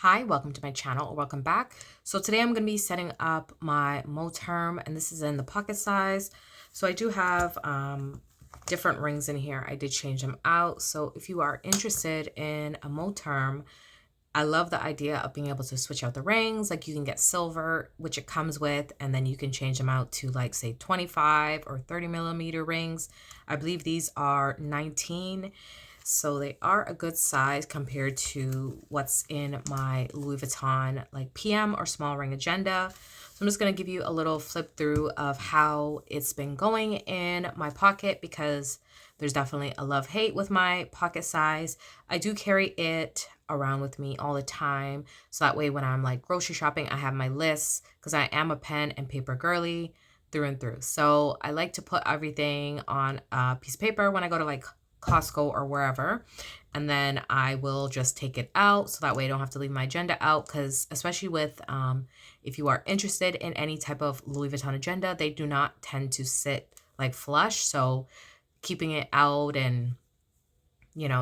Hi, welcome to my channel, or welcome back. So today I'm going to be setting up my Moterm, and this is in the pocket size. So I do have different rings in here. I did change them out. So if you are interested in a Moterm, I love the idea of being able to switch out the rings. Like you can get silver, which it comes with, and then you can change them out to like say 25 or 30 millimeter rings. I believe these are 19. So they are a good size compared to what's in my Louis Vuitton like PM or small ring agenda. So I'm just going to give you a little flip through of how it's been going in my pocket, because there's definitely a love-hate with my pocket size. I do carry it around with me all the time. So that way when I'm like grocery shopping, I have my lists, because I am a pen and paper girly through and through. So I like to put everything on a piece of paper when I go to like Costco or wherever, and then I will just take it out so that way I don't have to leave my agenda out, because especially with if you are interested in any type of Louis Vuitton agenda, they do not tend to sit like flush. So keeping it out and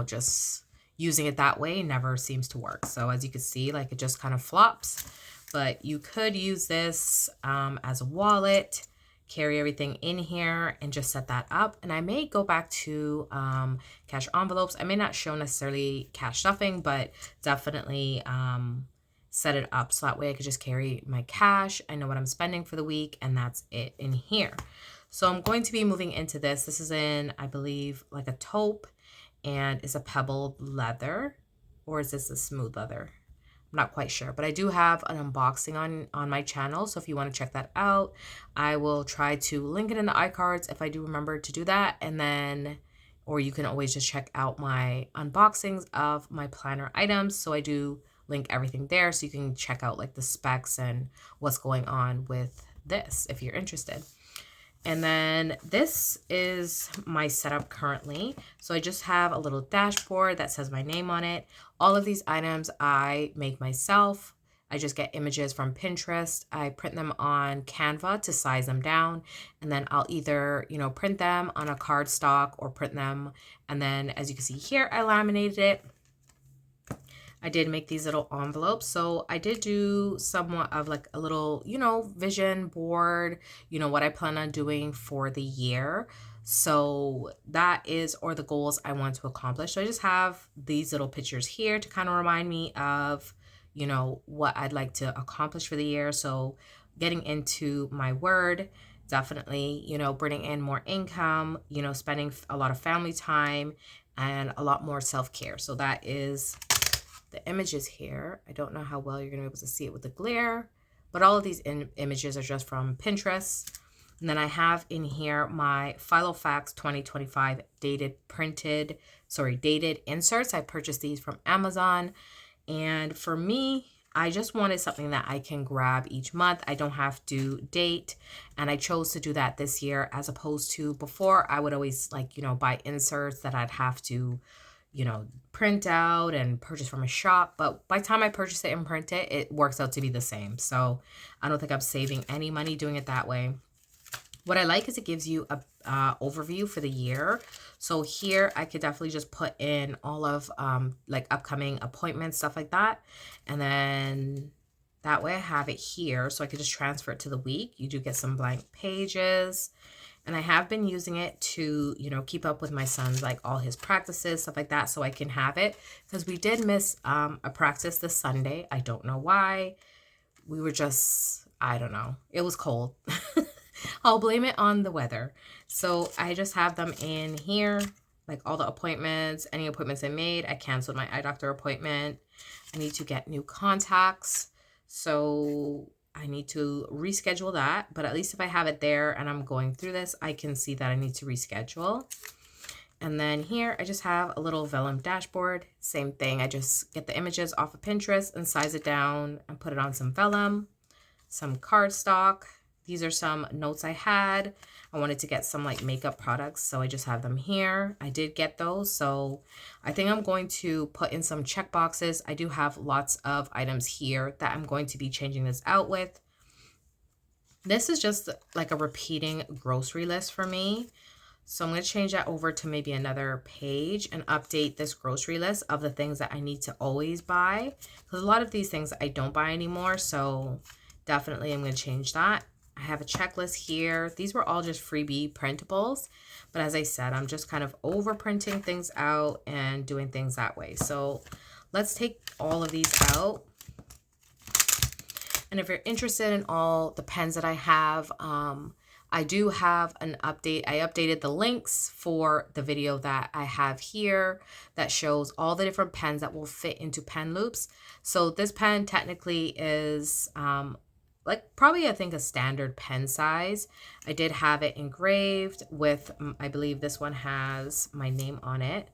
just using it that way never seems to work. So as you can see, like it just kind of flops, but you could use this as a wallet, carry everything in here and just set that up. And I may go back to cash envelopes. I may not show necessarily cash stuffing, but definitely set it up so that way I could just carry my cash. I know what I'm spending for the week, and that's it in here. So I'm going to be moving into this. This is in, I believe, like a taupe, and it's a pebbled leather, or is this a smooth leather? I'm not quite sure, but I do have an unboxing on my channel. So if you want to check that out, I will try to link it in the iCards if I do remember to do that. And then, or you can always just check out my unboxings of my planner items. So I do link everything there, so you can check out like the specs and what's going on with this if you're interested. And then this is my setup currently. So I just have a little dashboard that says my name on it. All of these items I make myself. I just get images from Pinterest. I print them on Canva to size them down. And then I'll either, print them on a cardstock or print them. And then as you can see here, I laminated it. I did make these little envelopes. So I did do somewhat of like a little, vision board, what I plan on doing for the year. So that is, or the goals I want to accomplish. So I just have these little pictures here to kind of remind me of, what I'd like to accomplish for the year. So getting into my word, definitely, bringing in more income, spending a lot of family time and a lot more self-care. So that is the images here. I don't know how well you're going to be able to see it with the glare, but all of these images are just from Pinterest. And then I have in here my Filofax 2025 dated inserts. I purchased these from Amazon. And for me, I just wanted something that I can grab each month. I don't have to date. And I chose to do that this year, as opposed to before I would always buy inserts that I'd have to print out and purchase from a shop. But by the time I purchase it and print it, it works out to be the same. So I don't think I'm saving any money doing it that way. What I like is it gives you a overview for the year. So here I could definitely just put in all of like upcoming appointments, stuff like that. And then that way I have it here. So I could just transfer it to the week. You do get some blank pages. And I have been using it to, keep up with my son's, like all his practices, stuff like that, so I can have it. Because we did miss a practice this Sunday. I don't know why. We were just, I don't know. It was cold. I'll blame it on the weather. So I just have them in here, like all the appointments, any appointments I made. I canceled my eye doctor appointment. I need to get new contacts. So I need to reschedule that, but at least if I have it there and I'm going through this, I can see that I need to reschedule. And then here I just have a little vellum dashboard. Same thing. I just get the images off of Pinterest and size it down and put it on some vellum, some cardstock. These are some notes I had. I wanted to get some like makeup products, so I just have them here. I did get those, so I think I'm going to put in some check boxes. I do have lots of items here that I'm going to be changing this out with. This is just like a repeating grocery list for me. So I'm going to change that over to maybe another page and update this grocery list of the things that I need to always buy. Because a lot of these things I don't buy anymore. So definitely I'm going to change that. I have a checklist here. These were all just freebie printables. But as I said, I'm just kind of over printing things out and doing things that way. So let's take all of these out. And if you're interested in all the pens that I have, I do have an update. I updated the links for the video that I have here that shows all the different pens that will fit into pen loops. So this pen technically is like probably I think a standard pen size. I did have it engraved with, I believe this one has my name on it.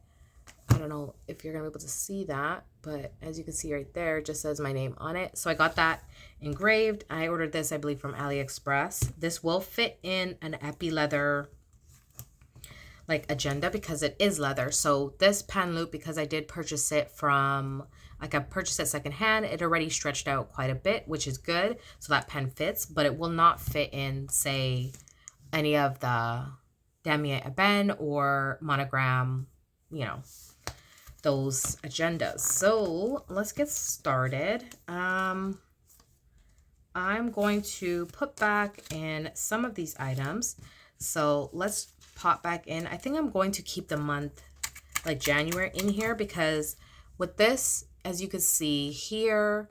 I don't know if you're going to be able to see that, but as you can see right there, it just says my name on it. So I got that engraved. I ordered this, I believe, from AliExpress. This will fit in an epi leather like agenda because it is leather. So this pen loop, because I did purchase it from, like I purchased it secondhand, it already stretched out quite a bit, which is good. So that pen fits, but it will not fit in, say, any of the Damier Ebene or Monogram, you know, those agendas. So let's get started. I'm going to put back in some of these items. So let's pop back in. I think I'm going to keep the month like January in here because with this, as you can see here,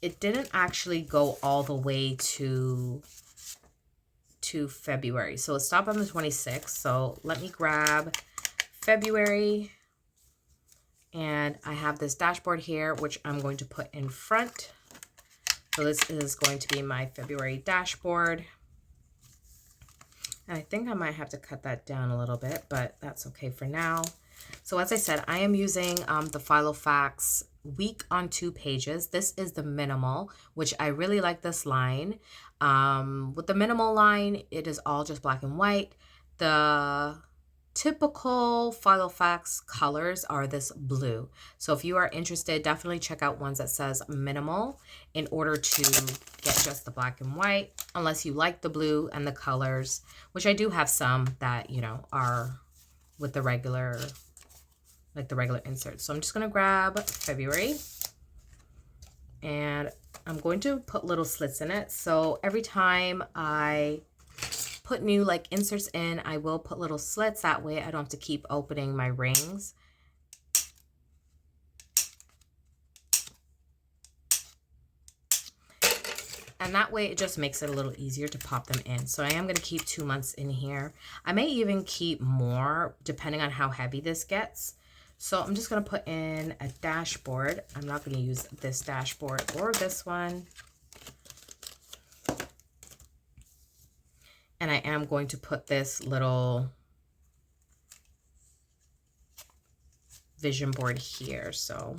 it didn't actually go all the way to February. So it stopped on the 26th. So let me grab February, and I have this dashboard here which I'm going to put in front. So this is going to be my February dashboard, and I think I might have to cut that down a little bit, but that's okay for now. So as I said, I am using the Filofax week on 2 pages. This is the minimal, which I really like this line. With the minimal line, it is all just black and white. The typical Filofax colors are this blue. So if you are interested, definitely check out ones that says minimal in order to get just the black and white, unless you like the blue and the colors, which I do have some that, you know, are with the regular, like the regular inserts. So I'm just going to grab February, and I'm going to put little slits in it. So every time I put new like inserts in, I will put little slits. That way I don't have to keep opening my rings. And that way it just makes it a little easier to pop them in. So I am going to keep 2 months in here. I may even keep more depending on how heavy this gets. So I'm just going to put in a dashboard. I'm not going to use this dashboard or this one. And I am going to put this little vision board here. So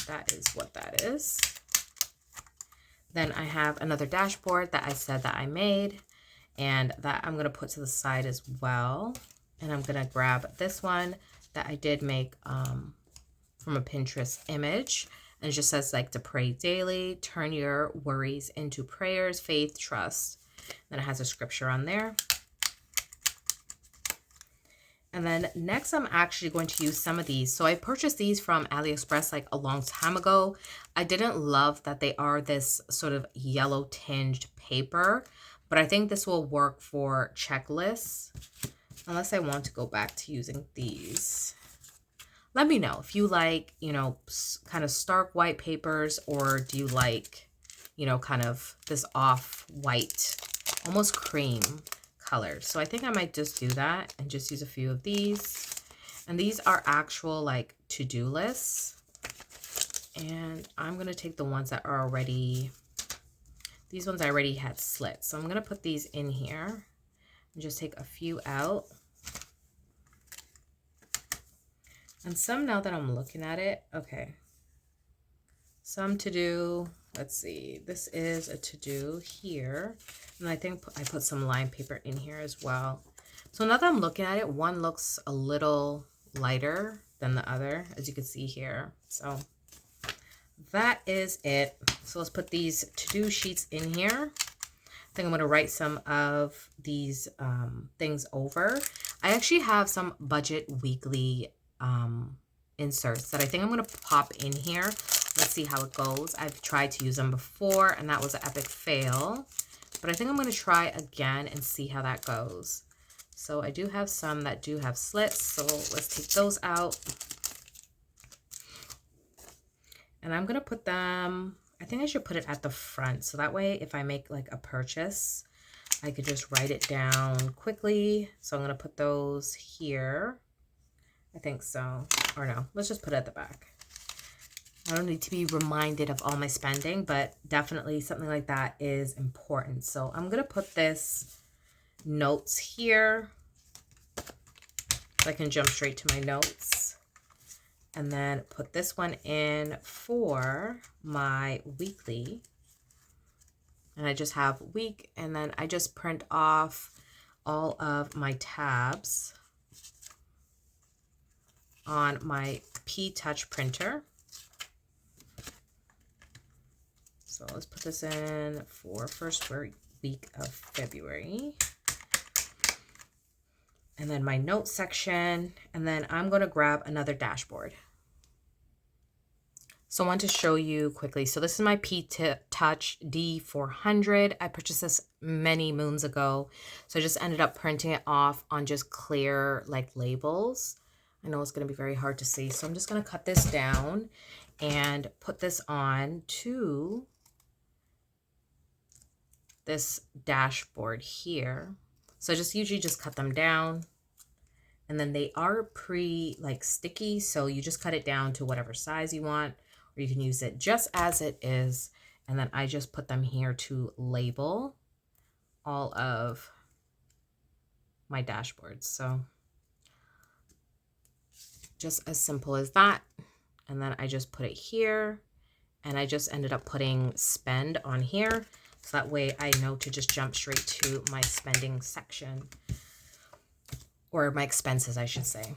that is what that is. Then I have another dashboard that I said that I made, and that I'm going to put to the side as well. And I'm going to grab this one that I did make from a Pinterest image. And it just says like to pray daily, turn your worries into prayers, faith, trust. Then it has a scripture on there. And then next, I'm actually going to use some of these. So I purchased these from AliExpress like a long time ago. I didn't love that they are this sort of yellow tinged paper, but I think this will work for checklists, unless I want to go back to using these. Let me know if you like, you know, kind of stark white papers, or do you like, you know, kind of this off-white, almost cream colors. So I think I might just do that and just use a few of these. And these are actual like to-do lists. And I'm going to take the ones that are already, these ones I already had slits. So I'm going to put these in here and just take a few out. And some, now that I'm looking at it, okay. Some to do, let's see, this is a to do here. And I think I put some line paper in here as well. So now that I'm looking at it, one looks a little lighter than the other, as you can see here. So that is it. So let's put these to-do sheets in here. I think I'm going to write some of these things over. I actually have some budget weekly inserts that I think I'm going to pop in here. Let's see how it goes. I've tried to use them before, and that was an epic fail. But I think I'm going to try again and see how that goes. So I do have some that do have slits, so let's take those out. And I'm going to put them, I think I should put it at the front. So that way, if I make like a purchase, I could just write it down quickly. So I'm going to put those here. I think so. Or no, let's just put it at the back. I don't need to be reminded of all my spending, but definitely something like that is important. So I'm going to put this notes here so I can jump straight to my notes. And then put this one in for my weekly. And I just have week, and then I just print off all of my tabs on my P-Touch printer. So let's put this in for first week of February. And then my notes section, and then I'm going to grab another dashboard. So I want to show you quickly. So this is my P-Touch D400. I purchased this many moons ago. So I just ended up printing it off on just clear like labels. I know it's going to be very hard to see. So I'm just going to cut this down and put this on to this dashboard here. So I just usually just cut them down, and then they are like sticky. So you just cut it down to whatever size you want, or you can use it just as it is. And then I just put them here to label all of my dashboards. So just as simple as that. And then I just put it here, and I just ended up putting spend on here. So that way I know to just jump straight to my spending section, or my expenses, I should say.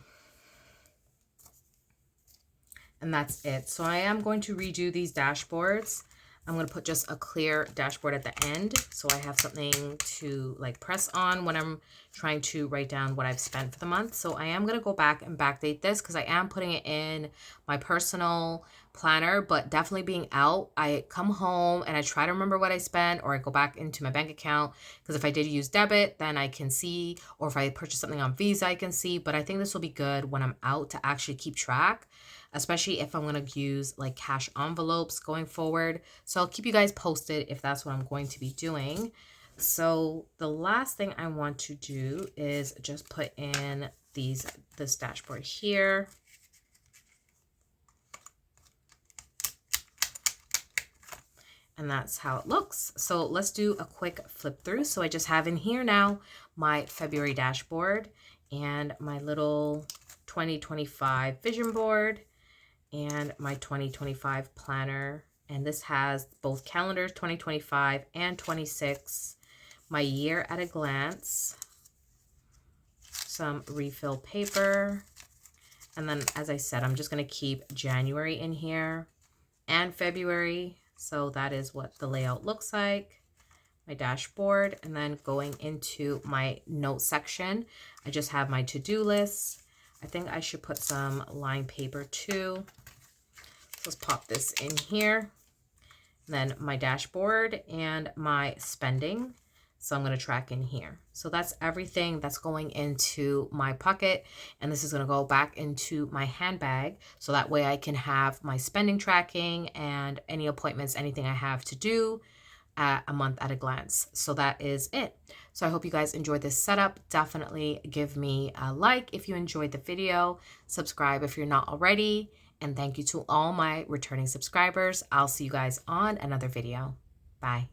And that's it. So I am going to redo these dashboards. I'm going to put just a clear dashboard at the end, so I have something to like press on when I'm trying to write down what I've spent for the month. So I am going to go back and backdate this because I am putting it in my personal planner, but definitely being out, I come home and I try to remember what I spent, or I go back into my bank account, because if I did use debit, then I can see, or if I purchase something on Visa, I can see. But I think this will be good when I'm out to actually keep track, especially if I'm going to use like cash envelopes going forward. So I'll keep you guys posted if that's what I'm going to be doing. So the last thing I want to do is just put in this dashboard here. And that's how it looks. So let's do a quick flip through. So I just have in here now my February dashboard and my little 2025 vision board and my 2025 planner. And this has both calendars, 2025 and 26, my year at a glance, some refill paper. And then, as I said, I'm just going to keep January in here and February. So that is what the layout looks like, my dashboard. And then going into my note section, I just have my to-do list. I think I should put some line paper too. Let's pop this in here. Then my dashboard and my spending. So I'm going to track in here. So that's everything that's going into my pocket. And this is going to go back into my handbag. So that way I can have my spending tracking and any appointments, anything I have to do at a month at a glance. So that is it. So I hope you guys enjoyed this setup. Definitely give me a like if you enjoyed the video. Subscribe if you're not already. And thank you to all my returning subscribers. I'll see you guys on another video. Bye.